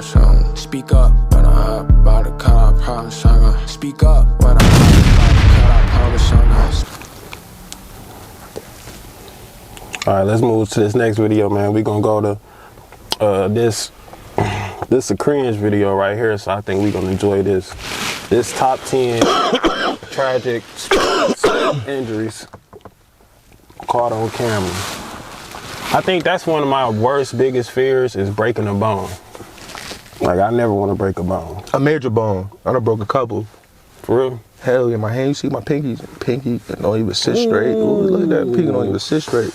shotgun. Speak up when I hop about to cut out power shotgun. Speak up when I hop about to cut out power shotgun. Alright, let's move to this next video, man. We're gonna go to this is a cringe video right here, so I think we're gonna enjoy this. This top 10 tragic injuries caught on camera. I think that's one of my worst, biggest fears is breaking a bone. Like, I never want to break a bone. A major bone. I done broke a couple. For real? Hell yeah, my hand, you see my pinky don't even sit straight. Ooh, look at that, pinky don't even sit straight.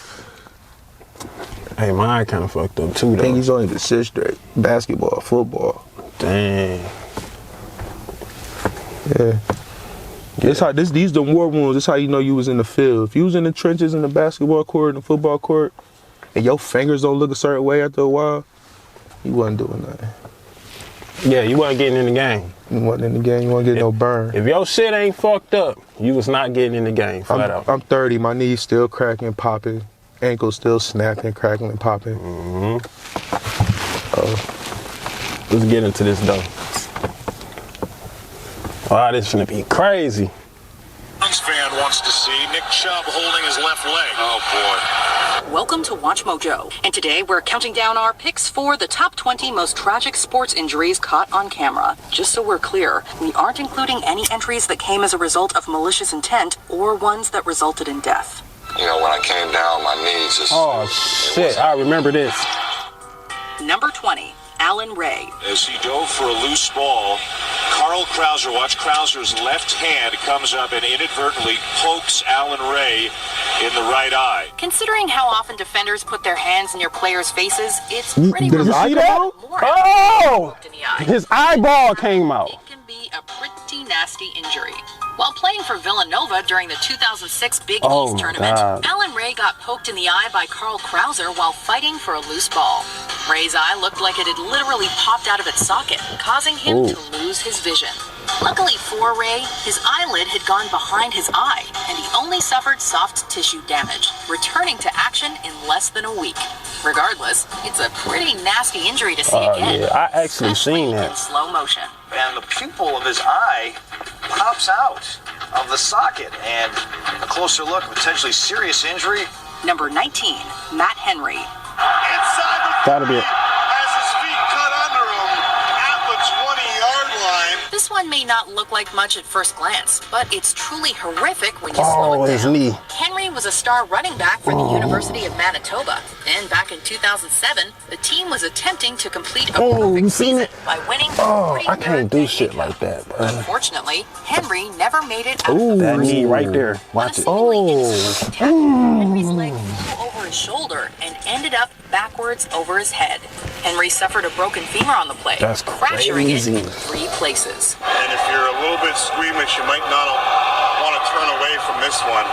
Hey, mine kind of fucked up too, though. Pinkies don't even sit straight. Basketball, football. Dang. Yeah. This how these the war wounds. This how you know you was in the field. If you was in the trenches in the basketball court and the football court, and your fingers don't look a certain way after a while, you wasn't doing nothing. Yeah, you wasn't getting in the game. You wasn't in the game. You wasn't getting no burn. If your shit ain't fucked up, you was not getting in the game. Flat out. I'm 30. My knees still cracking, popping. Ankles still snapping, cracking, and popping. Let's get into this though. Wow, this gonna be crazy. Browns fan wants to see Nick Chubb holding his left leg. Oh boy. Welcome to Watch Mojo, and today we're counting down our picks for the top 20 most tragic sports injuries caught on camera. Just so we're clear, we aren't including any entries that came as a result of malicious intent or ones that resulted in death. You know, when I came down, my knees just... Oh, shit, I remember this. Number 20, Alan Ray. As he dove for a loose ball, Carl Krauser, watch Krauser's left hand comes up and inadvertently pokes Alan Ray in the right eye. Considering how often defenders put their hands in your players' faces, it's pretty Did you see that? Oh! His eyeball came out. It can be a pretty nasty injury. While playing for Villanova during the 2006 Big East tournament, Alan Ray got poked in the eye by Carl Krauser while fighting for a loose ball. Ray's eye looked like it had literally popped out of its socket, causing him to lose his vision. Luckily for Ray, his eyelid had gone behind his eye, and he only suffered soft tissue damage, returning to action in less than a week. Regardless, it's a pretty nasty injury to see again. Yeah, I actually seen that. In slow motion. And the pupil of his eye pops out of the socket, and a closer look, potentially serious injury. Number 19, Matt Henry. Inside the Gotta be it. has his feet cut under him at the 20-yard line. This one may not look like much at first glance, but it's truly horrific when you slow Oh, it his down. knee. Henry was a star running back for the University of Manitoba, and back in 2007, the team was attempting to complete a perfect season by winning the I can't do shit like that, bro. Unfortunately, Henry never made it out of Ooh, the that first knee right there. Watch it. Henry's leg flew over his shoulder and ended up backwards over his head. Henry suffered a broken femur on the play, That's fracturing it crazy. in 3 places. And if you're a little bit squeamish, you might not want to turn away from this one.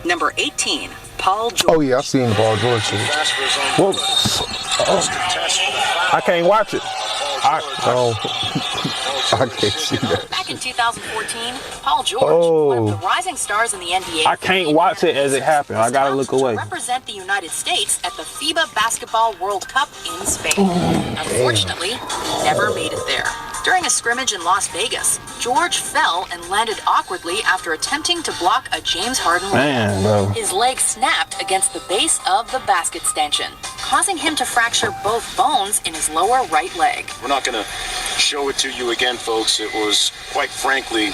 Number 18, Paul George. Oh yeah, I seen Paul George too. Fast for his own test for the foul. I can't watch it. I can't see that. Back in 2014, Paul George, one of the rising stars in the NBA. I can't watch it as it happened. I gotta look away. To represent the United States at the FIBA Basketball World Cup in Spain. Unfortunately, he never made it there. During a scrimmage in Las Vegas, George fell and landed awkwardly after attempting to block a James Harden Man, bro. His leg snapped against the base of the basket stanchion, causing him to fracture both bones in his lower right leg. We're not going to show it to you again, folks. It was, quite frankly,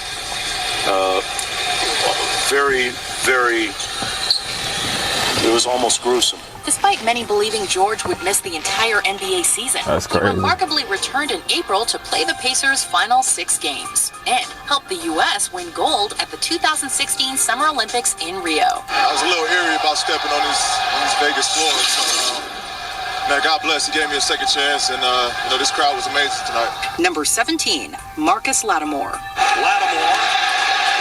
it was almost gruesome. Despite many believing George would miss the entire NBA season, That's he crazy. remarkably returned in April to play the Pacers' final 6 games and helped the U.S. win gold at the 2016 Summer Olympics in Rio. I was a little eerie about stepping on these Vegas floors. Man, God bless. He gave me a second chance, and this crowd was amazing tonight. Number 17, Marcus Lattimore. Lattimore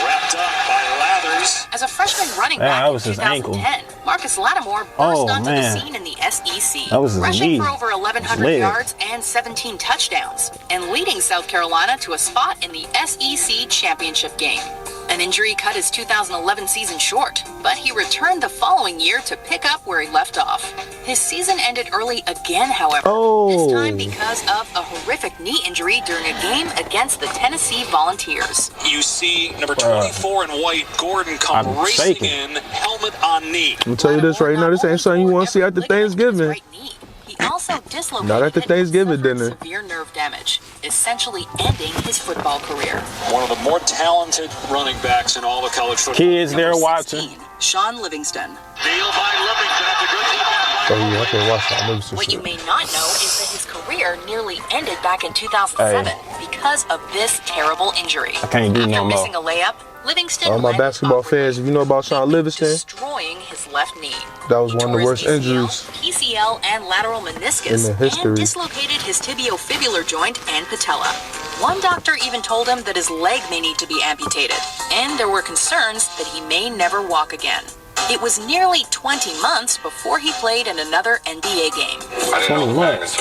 wrapped up by Lathers. As a freshman running Man, back that in was his 2010, Marcus Lattimore burst onto the scene in the SEC, That was his rushing knee. for over 1,100 His leg. yards and 17 touchdowns, and leading South Carolina to a spot in the SEC championship game. An injury cut his 2011 season short, but he returned the following year to pick up where he left off. His season ended early again, however. This time because of a horrific knee injury during a game against the Tennessee Volunteers. You see number 24 in white, Gordon, come I'm racing shaking. in, helmet on knee. I'm gonna tell you this right now. This ain't something you want to see after Thanksgiving. He also dislocated Not after Thanksgiving and dinner. suffered severe nerve damage, essentially ending his football career. One of the more talented running backs in all of college football. Kids there Number watching. 16, Sean Livingston. Deal by Livingston. That's a good defense. Oh yeah, I can watch that. Livingston What you shit. may not know is that his career nearly ended back in 2007 because of this terrible injury. I can't do After no more. missing a layup, Livingston All my landed basketball awkwardly, fans, if you know about Sean Livingston, destroying his left knee. that was He one of the tore worst his ACL, injuries. PCL and lateral meniscus, in the history. and dislocated his tibiofibular joint and patella. One doctor even told him that his leg may need to be amputated, and there were concerns that he may never walk again. It was nearly 20 months before he played in another NBA game. 20 months.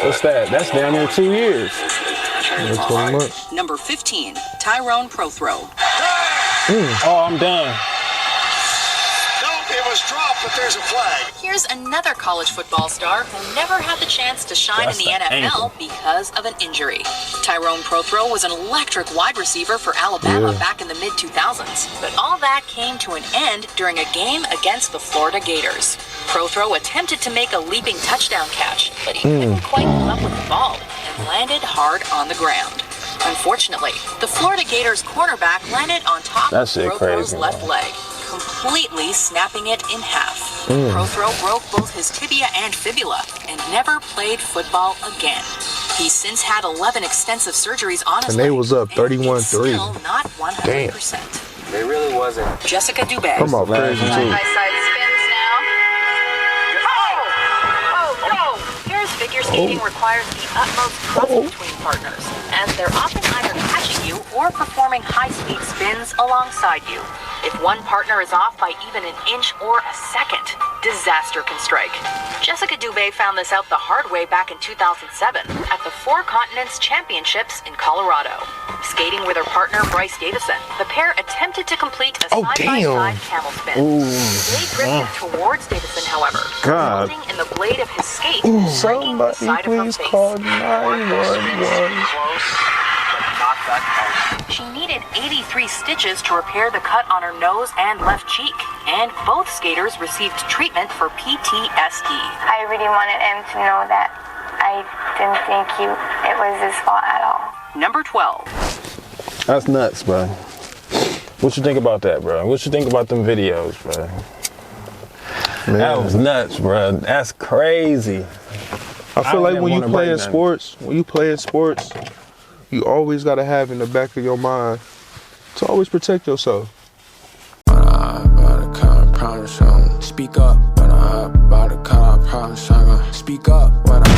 What's that? That's damn near 2 years. Yeah, 20 months. Number 15, Tyrone Prothro. Oh, I'm done. No, it was dropped, but there's a flag. Here's another college football star who never had the chance to shine That's in the the NFL ankle. because of an injury. Tyrone Prothro was an electric wide receiver for Alabama back in the mid-2000s, but all that came to an end during a game against the Florida Gators. Prothro attempted to make a leaping touchdown catch, but he couldn't quite come up with the ball and landed hard on the ground. Unfortunately, the Florida Gators cornerback landed on top That of shit Prothro's crazy, left man. leg, completely snapping it in half. Prothro broke both his tibia and fibula and never played football again. He's since had 11 extensive surgeries on his And they leg, was up and he's 31-3. still not 100%. It really wasn't. Jessica Dubé. I'm off crazy too. Side spins now. Oh, no! Here's figure skating requires the utmost trust between partners, as they're often either catching you or performing high-speed spins alongside you. If one partner is off by even an inch or a second, disaster can strike. Jessica Dubé found this out the hard way back in 2007 at the Four Continents Championships in Colorado. Skating with her partner Bryce Davison, the pair attempted to complete a side-by-side camel spin. They drifted towards Davison, however, God. resulting in the blade of his skate striking the side of her face. Close, but not that close. She needed 83 stitches to repair the cut on her nose and left cheek, and both skaters received treatment for PTSD. I really wanted him to know that I didn't think it was his fault at all. Number 12. That's nuts, bro. What you think about that, bro? What you think about them videos, bro? That was nuts, bro. That's crazy. I feel like when you wanna play break in sports, you always gotta have in the back of your mind to always protect yourself. Speak up when I hop by the car, I promise I'm gonna speak up when I